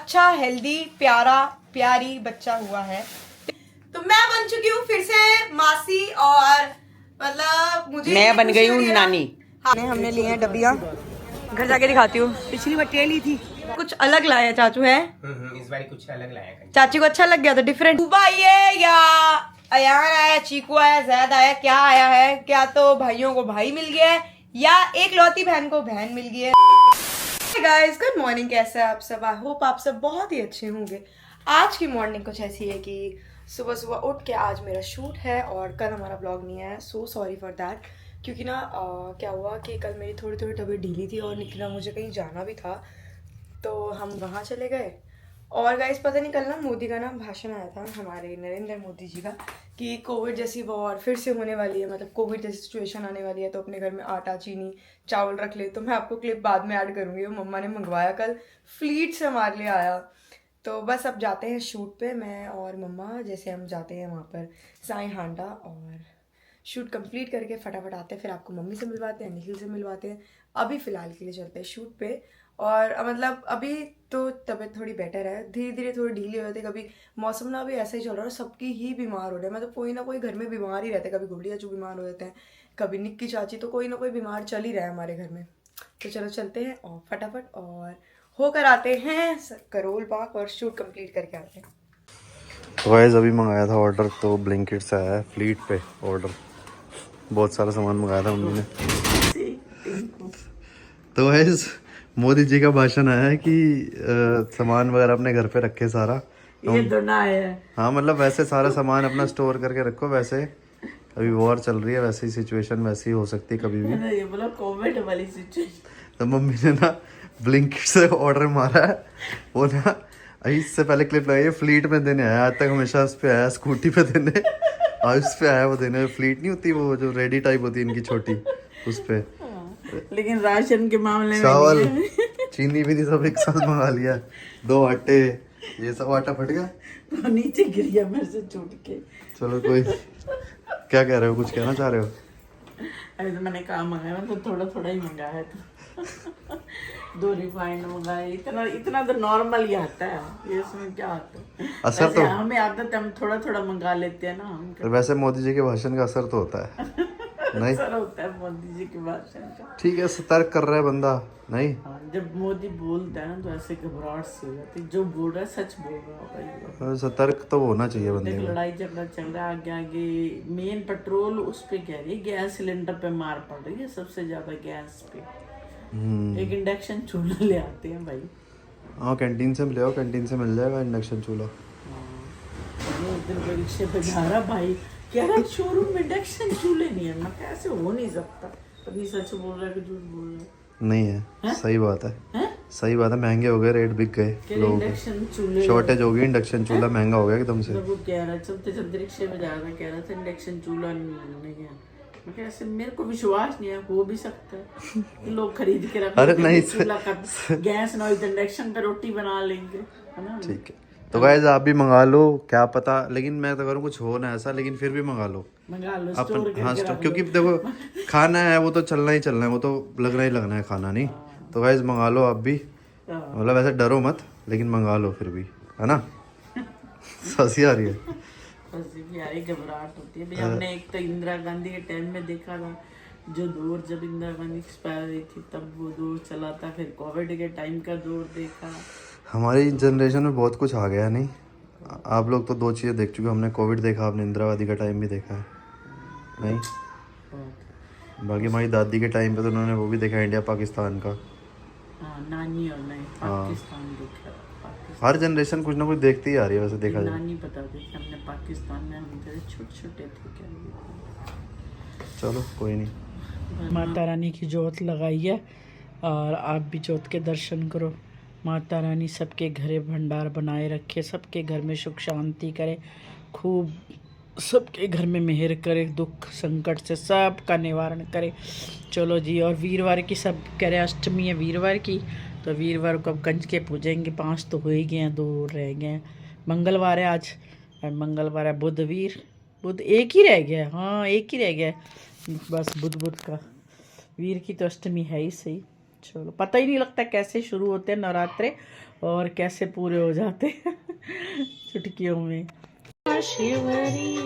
अच्छा हेल्दी प्यारा प्यारी बच्चा हुआ है। तो मैं बन चुकी हूँ फिर से मासी और मतलब मुझे मैं बन गई हूँ नानी। हाँ, हमने ली हैं डब्बियाँ, घर जाके दिखाती हूँ। पिछली बट्टियाँ ली थी, कुछ अलग लाया चाचू है। इस बार कुछ अलग लाया। चाची को अच्छा लग गया था, डिफरेंट। सुबह आई है या अयान आया, चीकू आया, जैद आया, क्या आया है? क्या तो भाइयों को भाई मिल गया है या एक लौती बहन को बहन मिल गई है। गाइस गुड मॉर्निंग, कैसे हैं आप सब? आई होप आप सब बहुत ही अच्छे होंगे। आज की मॉर्निंग कुछ ऐसी है कि सुबह सुबह उठ के आज मेरा शूट है और कल हमारा ब्लॉग नहीं है। सो सॉरी फॉर दैट, क्योंकि ना क्या हुआ कि कल मेरी थोड़ी थोड़ी तबीयत ढीली थी और निकला मुझे कहीं जाना भी था, तो हम वहाँ चले गए। और गाइस पता नहीं कल ना मोदी का ना भाषण आया था, हमारे नरेंद्र मोदी जी का, कि कोविड जैसी वॉर फिर से होने वाली है, मतलब कोविड जैसी सिचुएशन आने वाली है, तो अपने घर में आटा चीनी चावल रख ले। तो मैं आपको क्लिप बाद में ऐड करूँगी, वो मम्मा ने मंगवाया कल, फ्लीट से हमारे लिए आया। तो बस अब जाते हैं शूट पे, मैं और मम्मा। जैसे हम जाते हैं वहाँ पर साई हांडा और शूट कंप्लीट करके फटाफट आते हैं, फिर आपको मम्मी से मिलवाते हैं, निखिल से मिलवाते हैं। अभी फ़िलहाल के लिए चलते हैं शूट पे। और मतलब अभी तो तबीयत थोड़ी बेटर है, धीरे धीरे थोड़ी ढीली हो जाती है। कभी मौसम ना अभी ऐसा ही चल रहा है, सबकी ही बीमार हो रहे हैं, मतलब कोई ना कोई घर में बीमार ही रहता है। कभी गुड़िया चाचू बीमार हो जाते हैं, कभी निक्की चाची, तो कोई ना कोई बीमार चल ही रहा है हमारे घर में। तो चलो चलते हैं और फटाफट और होकर आते हैं करोल बाग और शूट कंप्लीट करके आते हैं। तो गाइस अभी मंगाया था ऑर्डर, तो ब्लिंकिट से आया है फ्लीट पे ऑर्डर। बहुत सारा सामान मंगाया था मम्मी ने। तो गाइस मोदी जी का भाषण आया है कि सामान वगैरह अपने घर पे रखे सारा। ये दोना है। हाँ मतलब वैसे सारा सामान अपना स्टोर करके रखो। वैसे अभी वॉर चल रही है, वैसी सिचुएशन वैसी हो सकती है कभी भी। ये बोला कोविड वाली सिचुएशन। तो मम्मी ने ना ब्लिंकिट से ऑर्डर मारा है। वो ना इससे पहले क्लिप लगाई, फ्लीट में देने आया। आज तक हमेशा उस पे आया, स्कूटी पे देने, आज उस पे आया वो देने। फ्लीट नहीं होती वो जो रेडी टाइप होती है इनकी छोटी, उस पे। लेकिन राशन के मामले में चावल चीनी भी नहीं, सब एक साथ मंगा लिया। 2 आटे, ये सब आटा फट गया, वो नीचे गिर गया मेरे से छूट के। चलो कोई। क्या कह रहे हो, कुछ कहना चाह रहे हो? अरे तो मैंने कहा मंगाया, मैं तो थोड़ा थोड़ा ही मंगाया था। 2 रिफाइंड मंगाए, इतना तो नॉर्मल ही आता है, ये इसमें क्या आता है। असर तो हमें आदत है, हम थोड़ा थोड़ा मंगा लेते हैं ना। वैसे मोदी जी के भाषण का असर तो होता है। नहीं असर होता है मोदी जी के भाषण का। ठीक है, सतर्क कर रहा है बंदा। नहीं हाँ, जब मोदी बोलता है ना तो ऐसे घबराहट सी हो जाती है। जो बोल रहा है सच बोल रहा होगा ये। सतर्क तो होना चाहिए बंदे देख को। लड़ाई झगड़ा चल रहा है, आगे आगे मेन पेट्रोल उस पे कह रही है, गैस सिलेंडर पे मार पड़ रही है सबसे ज्यादा, गैस पे। एक इंडक्शन चूल्हा ले आते हैं भाई। हाँ कैंटीन से ले आओ, कैंटीन से मिल जाएगा इंडक्शन चूल्हा। उधर रिक्शे पे जा रहा भाई, कह रहा शोरूम में इंडक्शन चूल्हे नहीं है। मैं कैसे हो नहीं सकता, कभी सच बोल रहा है कि झूठ बोल रहा है। नहीं है, सही बात है, सही बात है। महंगे हो गए, रेट बिक गए लोगों के, शॉर्टेज हो गई। इंडक्शन चूल्हा महंगा हो गया एकदम से। वो कह रहा चलते चलते रिक्शे में जा रहा, कह रहा था इंडक्शन चूल्हा नहीं है। मैं कैसे, मेरे को विश्वास नहीं है, हो भी सकता है लोग खरीद के रख। अरे नहीं चूल्हा का गैस ना हो तो इंडक्शन पे रोटी बना लेंगे, है ना। ठीक है, तो गाइस आप भी मंगा लो, क्या पता। लेकिन मैं तो करूँ कुछ हो ना ऐसा, लेकिन फिर भी मंगा लो, मंगा लो, अपन। स्टोर हाँ करके रख क्योंकि लो। देखो खाना है वो तो चलना ही चलना है, वो तो लगना ही लगना है खाना, नहीं। तो गाइस मंगा लो आप भी, मतलब ऐसे डरो मत, लेकिन मंगा लो फिर भी, है ना। हंसी आ रही है, हंसी भी आ रही, घबराहट होती है भाई। हमने एक तो इंदिरा गांधी के टाइम में देखा था, जो दौर जब इंदिरा गांधी एक्सपायर हुई थी तब वो दौर चला था, फिर कोविड के टाइम का दौर देखा। हमारी जनरेशन में बहुत कुछ आ गया, नहीं। आप लोग तो 2 चीज़ें देख चुके, हमने कोविड देखा, आपने इंदिरा गांधी का टाइम भी देखा है, नहीं। बाकी हमारी दादी के टाइम पे तो उन्होंने वो भी देखा, इंडिया पाकिस्तान का। हाँ, नानी और नहीं, पाकिस्तान देखा। हर जनरेशन कुछ ना कुछ देखती ही आ रही है वैसे देखा जाए। नानी बताती थी हमने पाकिस्तान में, हम थे छोटे छोटे थे क्या। चलो कोई नहीं। माता रानी की जोत लगाई है और आप भी जोत के दर्शन करो। माता रानी सबके घरे भंडार बनाए रखे, सबके घर में सुख शांति करे, खूब सबके घर में मेहर करे, दुख संकट से सबका निवारण करे। चलो जी, और वीरवार की सब कह रहे अष्टमी है वीरवार की, तो वीरवार को अब कंजके पूजेंगे। 5 तो हो ही गए हैं, 2 रह गए हैं। मंगलवार है आज, मंगलवार है, बुध एक ही रह गया है। हाँ एक ही रह गया है बस, बुध का। वीर की तो अष्टमी है ही सही। चलो, पता ही नहीं लगता कैसे शुरू होते हैं नवरात्रे। और कैसे पूरे हो जाते हैं चुटकियों में। शिवरी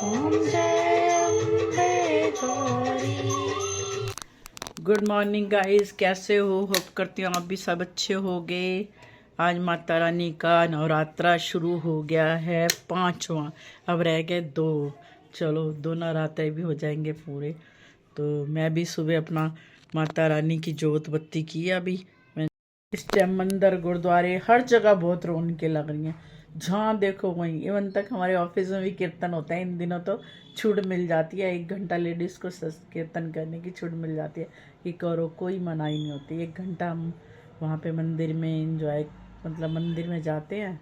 ओम जय Ambe Gauri. Good morning guys, कैसे हो? होप करती हूँ आप भी सब अच्छे होगे। आज माता रानी का नवरात्रा शुरू हो गया है, 5वां, अब रह गए 2। चलो 2 नवरात्रे भी हो जाएंगे पूरे। तो मैं भी सुबह अपना माता रानी की जोत बत्ती की। अभी मैं इस टाइम मंदिर गुरुद्वारे हर जगह बहुत रौनकें लग रही हैं, जहाँ देखो वहीं। इवन तक हमारे ऑफिस में भी कीर्तन होता है। इन दिनों तो छूट मिल जाती है, 1 घंटा लेडीज़ को कीर्तन करने की छूट मिल जाती है कि करो, कोई मनाही नहीं होती। 1 घंटा हम वहाँ पे मंदिर में एंजॉय, मतलब मंदिर में जाते हैं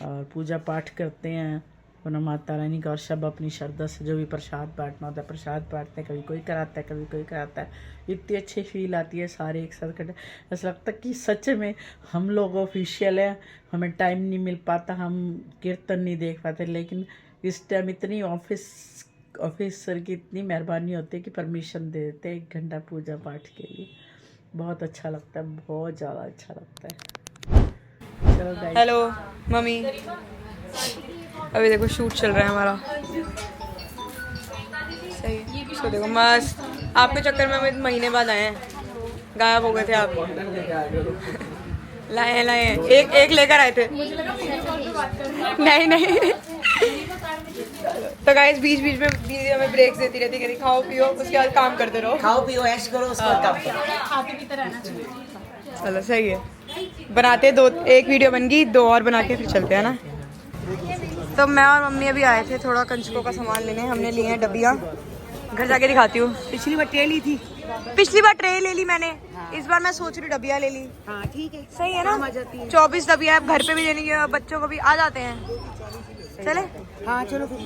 और पूजा पाठ करते हैं अपना माता रानी का, और सब अपनी श्रद्धा से जो भी प्रसाद बांटना होता है प्रसाद बांटते हैं। कभी कोई कराता है, कभी कोई कराता है। इतनी अच्छी फील आती है सारे एक साथ इकट्ठे। ऐसा लगता है कि सच में हम लोग ऑफिशियल हैं, हमें टाइम नहीं मिल पाता, हम कीर्तन नहीं देख पाते। लेकिन इस टाइम इतनी ऑफिसर की इतनी मेहरबानी होती है कि परमिशन दे देते हैं 1 घंटा पूजा पाठ के लिए। बहुत अच्छा लगता है, बहुत ज़्यादा अच्छा लगता है। चलो गाइस। हेलो मम्मी, अभी देखो शूट चल रहा है हमारा। सही है, इसको देखो मस्त। आपके चक्कर में हम महीने बाद आए हैं, गायब हो गए थे आप। लाए हैं एक लेकर आए थे। नहीं तो गाइस बीच बीच में दीदी हमें ब्रेक्स देती रहती है, खाओ पियो उसके बाद काम करते रहो। खाओ पियो ऐश करो, उसके बाद काम करो। चलो सही है, बनाते 2, 1 वीडियो बन गई, 2 और बना के फिर चलते हैं ना। तो मैं और मम्मी अभी आए थे थोड़ा कंचकों का सामान लेने। हमने लिए हैं डब्बियाँ, घर जाके दिखाती हूँ। पिछली बार ट्रे ली थी। पिछली बार ट्रे ले ली मैंने, इस बार मैं सोच रही हूँ डब्बियाँ ले ली। हाँ ठीक है, सही है ना। 24 डब्बियाँ घर पे भी देनी है, बच्चों को भी आ जाते हैं। चले हाँ चलो फिर।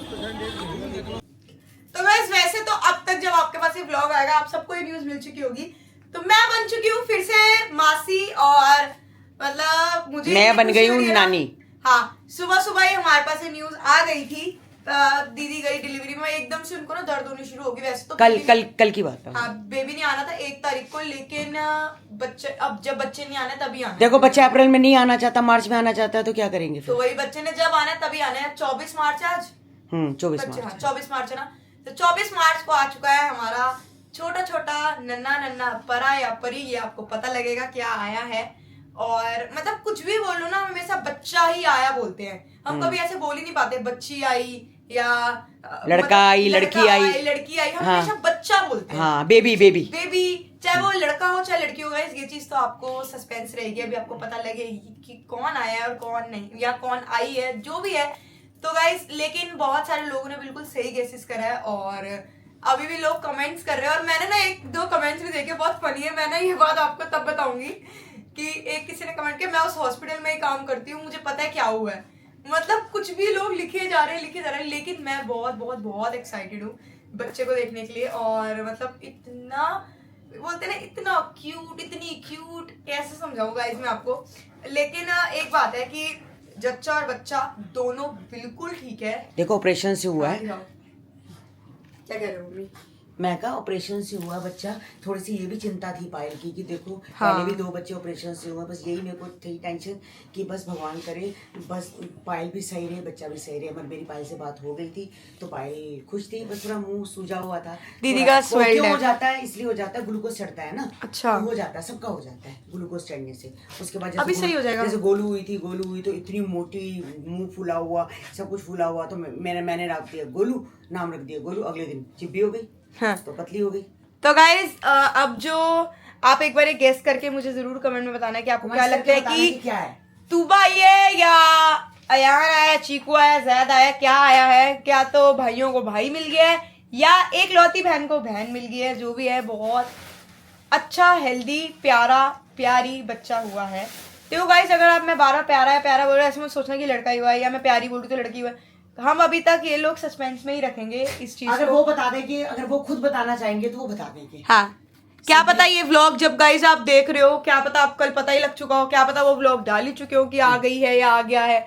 तो गाइस वैसे तो अब तक जब आपके पास ये व्लॉग आएगा आप सबको ये न्यूज मिल चुकी होगी। तो मैं बन चुकी हूँ फिर से मासी, और मतलब मुझे मैं बन गई हूँ खुशी हो रही है ना। नानी। हाँ, सुबह सुबह ही हमारे पास ये न्यूज आ गई थी। दीदी गई डिलीवरी में, एकदम से उनको ना दर्द होनी शुरू होगी। वैसे तो कल की बात है। हाँ, बेबी नहीं आना था 1 तारीख को, लेकिन बच्चे, अब जब बच्चे नहीं आने तभी आना। देखो बच्चा अप्रैल में नहीं आना चाहता, मार्च में आना चाहता है, तो क्या करेंगे फिर? तो वही बच्चे ने जब आना है तभी आना है। 24 मार्च आज 24 बच्चे, हाँ मार्च। 24 मार्च है ना। तो 24 मार्च को आ चुका है हमारा छोटा छोटा नन्ना परा या परी, ये आपको पता लगेगा क्या आया है। और मतलब कुछ भी बोलो ना, हमेशा बच्चा ही आया बोलते हैं हम, कभी ऐसे बोल ही नहीं पाते बच्ची आई या लड़का आई, लड़की आई, हम हाँ। हमेशा बच्चा बोलते हैं। हाँ, बेबी। चाहे वो लड़का हो चाहे लड़की हो। ये चीज तो आपको सस्पेंस रहेगी, अभी आपको पता लगेगी कि कौन आया है और कौन नहीं, या कौन आई है, जो भी है। तो गाइस लेकिन बहुत सारे लोगों ने बिल्कुल सही गेसेस करा है, और अभी भी लोग कमेंट्स कर रहे हैं। और मैंने ना 1-2 कमेंट्स भी देखे, बहुत फनी है। मैं ना ये बात आपको तब बताऊंगी कि एक किसी ने कमेंट किया, मैं उस हॉस्पिटल में ही काम करती हूँ, मुझे पता है क्या हुआ है। मतलब कुछ भी लोग लिखे जा रहे हैं, लेकिन मैं बहुत बहुत बहुत एक्साइटेड हूँ बच्चे को देखने के लिए। और मतलब इतना बोलते ना, इतना क्यूट, इतनी क्यूट, कैसे समझाऊं गाइस मैं आपको। लेकिन एक बात है कि जच्चा और बच्चा दोनों बिल्कुल ठीक है। देखो ऑपरेशन से हुआ है। क्या कह रहे हो मम्मी? मैं कहा ऑपरेशन से हुआ बच्चा। थोड़ी सी ये भी चिंता थी पायल की कि देखो हाँ। पहले भी 2 बच्चे ऑपरेशन से हुए। बस यही मेरे को थी टेंशन कि बस भगवान करे, बस पायल भी सही रहे, बच्चा भी सही रहे। मगर मेरी पायल से बात हो गई थी तो पायल खुश थी, बस थोड़ा मुंह सूजा हुआ था। दीदी का स्वेल्ड क्यों है। हो जाता है? इसलिए हो जाता है, ग्लूकोज चढ़ता है ना। अच्छा। तो हो जाता है, सबका हो जाता है ग्लूकोज चढ़ने से। उसके बाद अभी सही हो जाएगा। जैसे गोलू हुई तो इतनी मोटी, मुंह फूला हुआ, सब कुछ फूला हुआ। तो मैंने रख दिया गोलू, नाम रख दिया गोलू। अगले दिन चिब्बी हो गई, हाँ। तो पतली हो गई। तो गाइस अब जो आप एक बार गेस करके मुझे जरूर कमेंट में बताना कि आपको क्या लगता है कि क्या है, तूबा आई है या अयान आया, चीकू आया, जैद आया, क्या आया है? क्या तो भाइयों को भाई मिल गया है, या एक लौती बहन को बहन मिल गई है? जो भी है, बहुत अच्छा, हेल्दी, प्यारी बच्चा हुआ है। तो गाइस अगर आप मैं 12 प्यारा बोल रहा ऐसे में सोचना कि लड़का ही हुआ है, या मैं प्यारी बोलूँ तो लड़की हुआ है। हम अभी तक ये लोग सस्पेंस में ही रखेंगे इस चीज अगर को। वो बता देंगे, अगर वो खुद बताना चाहेंगे तो वो बता देंगे। हाँ, क्या पता ये व्लॉग जब गाइस आप देख रहे हो, क्या पता आप कल पता ही लग चुका हो, क्या पता वो व्लॉग डाल ही चुके हो कि आ गई है या आ गया है।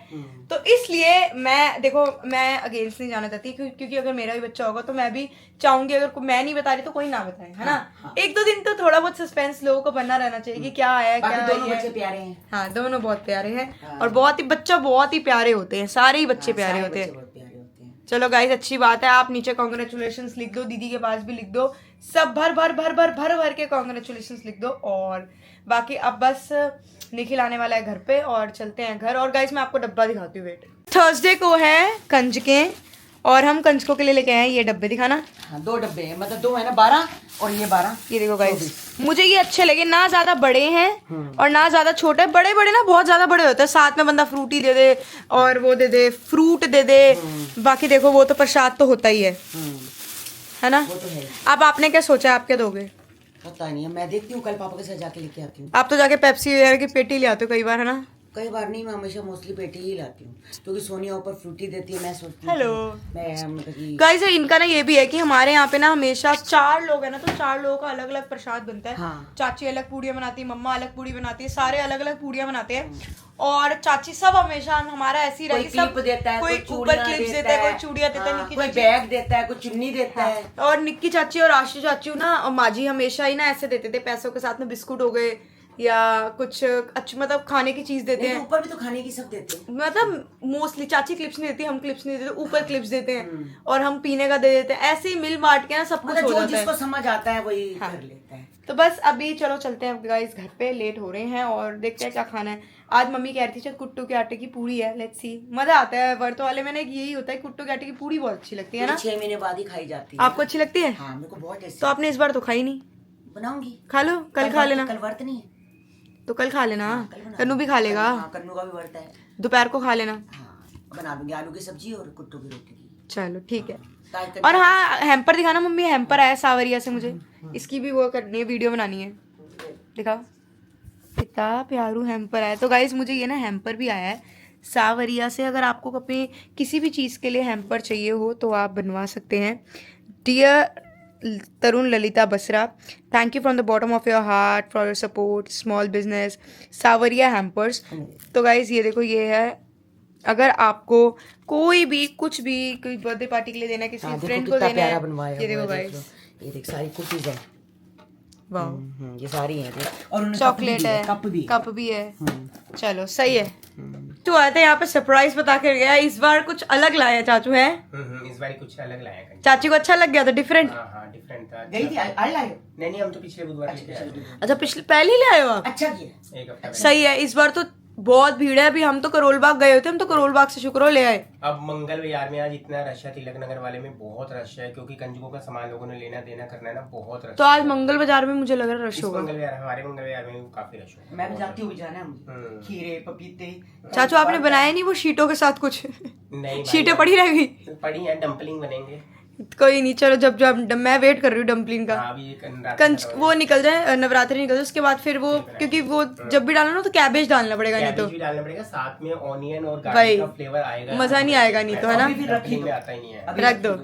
तो इसलिए मैं अगेंस्ट नहीं जाना चाहती, क्योंकि अगर मेरा भी बच्चा होगा तो मैं भी चाहूंगी अगर मैं नहीं बता रही तो कोई ना बताए, है ना। एक दो दिन तो थोड़ा बहुत सस्पेंस लोगों को बना रहना चाहिए कि क्या आया क्या दोनों है। बच्चे प्यारे हैं। हाँ, दोनों बहुत प्यारे हैं और बहुत ही प्यारे होते हैं, सारे ही बच्चे प्यारे होते हैं। बहुत प्यारे होते हैं। चलो गाइस, अच्छी बात है। आप नीचे कॉन्ग्रेचुलेशंस लिख दो, दीदी के पास भी लिख दो, सब भर भर के कॉन्ग्रेचुलेशंस लिख दो। और बाकी अब बस निखिल आने वाला है घर पे और चलते हैं घर। और गाइस मैं आपको डब्बा दिखाती हूँ, वेट। थर्सडे को है कंजके और हम कंजकों के लिए लेके आए हैं ये डब्बे, दिखाना। हाँ, 2 डब्बे हैं, मतलब 2 है ना, 12 और ये 12। ये देखो गाइस, मुझे ये अच्छे लगे, ना ज्यादा बड़े हैं और ना ज्यादा छोटे। बड़े ना बहुत ज्यादा बड़े होते हैं, साथ में बंदा फ्रूटी दे दे और वो दे दे, फ्रूट दे दे। बाकी देखो वो तो प्रसाद तो होता ही है ना। वो तो है। अब आपने क्या सोचा है, आप क्या दोगे? पता नहीं है, मैं देखती हूँ कल पापा के साथ जाके लेके आती हूँ। आप तो जाके पेप्सी वगैरह की पेटी ले आते हो कई बार, है ना। कई बार नहीं, मैं हमेशा मोस्टली पेटी ही लाती हूँ, क्योंकि सोनिया ऊपर फ्रूटी देती है। मैं सोचती हेलो। मैं मतलब कि गाइस इनका ना ये भी है कि हमारे यहाँ पे ना हमेशा 4 लोग है ना, तो 4 लोगों का अलग अलग प्रसाद बनता है। हाँ। चाची अलग पूड़ियाँ बनाती है, मम्मा अलग पूड़ी बनाती है, सारे अलग अलग पूड़ियाँ बनाते हैं। और चाची सब हमेशा हमारा ऐसे ही कोई क्लिप देता है, कोई कोई ऊपर चूड़ियाँ क्लिप्स देता देता है, है, कोई चूड़ियाँ देता है। हाँ, निक्की कोई चाची बैग देता है, कोई चुन्नी देता है। और निक्की चाची और आशी चाची ना और माजी हमेशा ही ना ऐसे देते थे, पैसों के साथ में बिस्कुट हो गए या कुछ अच्छी मतलब खाने की चीज देते नहीं, हैं। तो ऊपर भी तो खाने की सब देते हैं। मतलब मोस्टली चाची क्लिप्स नहीं देती, हम क्लिप्स नहीं देते, ऊपर क्लिप्स देते हैं और हम पीने का दे देते हैं। ऐसे ही मिल बांट के ना सब कुछ मतलब हो जो जाता है। जिसको समझ आता है वही कर लेता है। तो बस अभी चलो चलते हैं गाइस घर पे, लेट हो रहे हैं और देखते हैं क्या खाना है। आज मम्मी कह रही थी चल कुट्टू के आटे की पूरी है, लेट्स सी। मजा आता है व्रत वाले में ना, यही होता है कुट्टू के आटे की पूरी बहुत अच्छी लगती है ना। 6 महीने बाद ही खाई जाती है। आपको अच्छी लगती है? हाँ, मेरे को बहुत टेस्टी। तो आपने इस बार तो खाई नहीं। बनाऊंगी, खा लो, कल खा लेना। कल व्रत नहीं है तो कल खा लेना, कल बना कन्नू भी खा लेगा। हाँ, कन्नू का भी व्रत है। दोपहर को खा लेना। हाँ, बना दूंगी आलू की सब्जी और कुट्टू की रोटी की। चलो ठीक है। ताकि और हाँ, हैम्पर दिखाना मम्मी, हैम्पर आया सावरिया से, मुझे इसकी भी वो करनी है, वीडियो बनानी है। दिखाओ कितना प्यारू हैम्पर आया। तो गाइस मुझे ये ना हैम्पर भी आया है सावरिया से। अगर आपको अपने किसी भी चीज़ के लिए हैम्पर चाहिए हो तो आप बनवा सकते हैं। Dear Tarun Lalita Basra, thank you from the bottom of your heart for your support small business Sawariya hampers. तो गाइस ये देखो, ये है, अगर आपको कोई भी कुछ भी कोई बर्थडे पार्टी के लिए देना है, किसी हाँ, देखो फ्रेंड को कितना देना प्यारा है, बनवाया ये देखो हुआ है, गाइस, ये देख सारी कुकीज है। वाह, ये सारी हैं देख। और उन्होंने चॉकलेट है, कप भी है। चलो सही है। तो आते यहाँ पे सरप्राइज बता कर गया, इस बार कुछ अलग लाया चाचू है। इस बार कुछ अलग लाया कंजक। चाची को अच्छा लग गया था, डिफरेंट। हाँ डिफरेंट था। गई थी आज लाए। नहीं हम तो पिछले बुधवार लेके आए थे। अच्छा पिछले पहले ही ले आए हो आप? अच्छा किया। एक हफ्ता पहले। सही है। इस बार तो बहुत भीड़ है। अभी हम तो करोल बाग गए होते, हम तो करोल बाग से शुक्र ले आए। अब मंगल बाजार में आज इतना रश है, तिलक नगर वाले में बहुत रश है, क्योंकि कंजकों का सामान लोगों ने लेना देना करना है ना, बहुत रश। तो आज मंगल बाजार में मुझे लग रहा है रश इस होगा। मंगल बाजार, हमारे मंगल बाजार में काफी रश होगा। मैं भी जाती हूँ, जाना है मुझे। खीरे पपीते। चाचू आपने बनाया नहीं वो शीटों के साथ कुछ? नहीं भाई, शीटें पड़ी रह गई। पड़ी है, डम्पलिंग बनेंगे। कोई नहीं, चलो जब मैं वेट कर रही हूँ डम्पलिंग का। हाँ, अभी एक नवरात्र कंच वो निकल जाए, नवरात्रि निकल जाए, उसके बाद फिर वो, क्योंकि वो जब भी डालना ना तो कैबेज डालना पड़ेगा, नहीं तो कैबेज भी डालना पड़ेगा, साथ में ऑनियन और भाई, गार्लिक का फ्लेवर आएगा। मजा नहीं आएगा नहीं तो, है ना। डम्पलिंग में आता ही नहीं है। रख दो।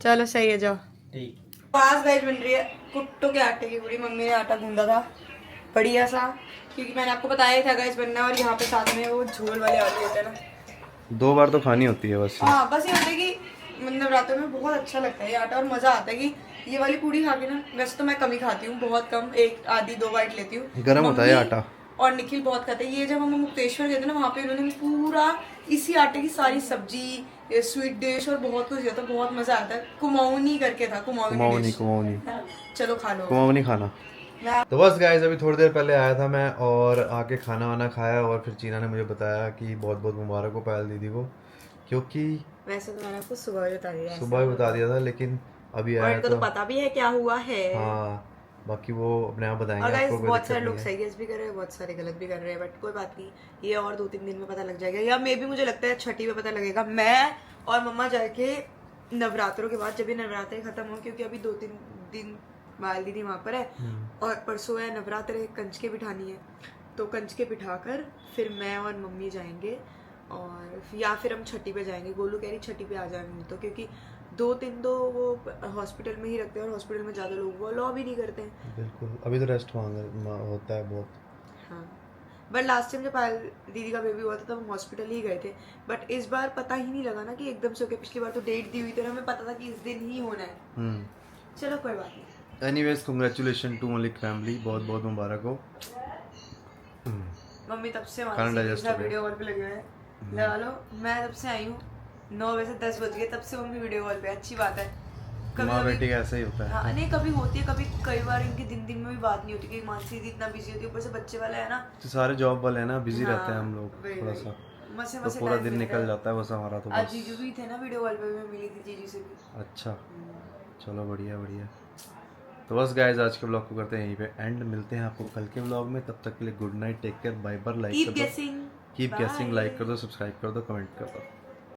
चलो सही है, जाओ। ठीक। पास गाइस बन रही है कुट्टू के आटे की पूरी। मम्मी ने आटा गूंदा था बढ़िया सा, क्योंकि मैंने आपको बताया था गाइस बनना। और यहाँ पे साथ में वो झोल वाले आलू होते हैं ना, 2 बार तो खानी होती है बस। हाँ बस ये होता है कि नवरात्रों में बहुत अच्छा लगता है ये आटा, और मजा आता है कि ये वाली पूड़ी खा के ना, वैसे तो मैं कम ही खाती हूँ, बहुत कम, 1 आधी 2 बाइट लेती हूँ। गर्म होता है मम्मी आटा। और निखिल बहुत खाते हैं ये। जब हम मुक्तेश्वर गए थे ना, वहाँ पे उन्होंने पूरा इसी आटे की सारी सब्जी, स्वीट डिश और बहुत कुछ दिया था, बहुत मजा आता है। कुमाऊनी करके था, कुमाऊनी। चलो खा लो। कुमाऊनी खाना। तो बस गाइस अभी थोड़ी देर पहले आया था मैं, और आके खाना वाना खाया, और फिर चीना ने मुझे बताया कि बहुत बहुत मुबारक हो पायल दीदी को, क्योंकि वैसे तो मैंने आपको सुबह बता दिया, सुबह ही बता दिया था, लेकिन अभी और आया इनको तो पता भी है क्या हुआ है। हाँ, बाकी वो अपने आप बताएंगे और गाइस आपको। कोई बहुत दिक्कत सारे लोग नहीं सही गेस भी कर रहे हैं, बहुत सारे गलत भी कर रहे हैं, बट कोई बात नहीं, ये और 2-3 दिन में पता लग जाएगा, या मे भी मुझे लगता है छठी में पता लगेगा। मैं और मम्मा जाके नवरात्रों के बाद, जब भी नवरात्रे खत्म हो, क्योंकि अभी 2-3 दिन बाल दीदी वहाँ पर है, और परसों है नवरात्रे, कंजके बिठानी है, तो कंजके बिठाकर फिर मैं और मम्मी जाएंगे, और या फिर हम छठी पे जाएंगे। गोलू कह रही छठी पे आ जाएंगे, तो क्योंकि 2-3 तो वो हॉस्पिटल में ही रखते हैं और हॉस्पिटल में ज़्यादा लोगों को अलाउ भी नहीं करते हैं। बिल्कुल, अभी तो रेस्ट होता है बहुत। हाँ, बट लास्ट टाइम जब पायल दीदी का बेबी हुआ था तब हम हॉस्पिटल ही गए थे, बट इस बार पता ही नहीं लगा ना कि एकदम से हो गया। पिछली बार तो डेट दी हुई थी और हमें पता था कि इस दिन ही होना है। चलो कोई बात नहीं। Anyways congratulation to Malik family, बहुत बहुत मुबारक हो। मम्मी तब से खाना digest हो गया। वीडियो कॉल पे लगे हुए हैं, लगा लो। मैं तब से आई हूँ 9 बजे से 10 बज गए, तब से मम्मी वीडियो कॉल पे। अच्छी बात है। माँ बेटी का ऐसा ही होता है। हाँ, नहीं कभी होती है, कभी कई बार इनकी दिन में भी बात नहीं होती क्योंकि मानसी दीदी इतना बिजी होती है, ऊपर से बच्चे वाला है ना, तो सारे जॉब वाले हैं ना, बिजी हाँ, रहते हैं हम लोग वही, थोड़ा वही। सा, मसे तो मसे पूरा time दिन मिलता निकल जाता है बस हमारा तो आज बस। जीजू भी थे ना वीडियो कॉल पे, मैं मिली थी जीजू से भी। अच्छा, चलो बढ़िया बढ़िया। तो बस गाइस आज के ब्लॉग को करते हैं यहीं पे एंड, मिलते हैं आपको कल के ब्लॉग में। तब तक के लिए good night, take care, bye bye, like keep कर दो, गेसिंग, कीप गेसिंग, लाइक कर दो, सब्सक्राइब कर दो, कमेंट कर दो।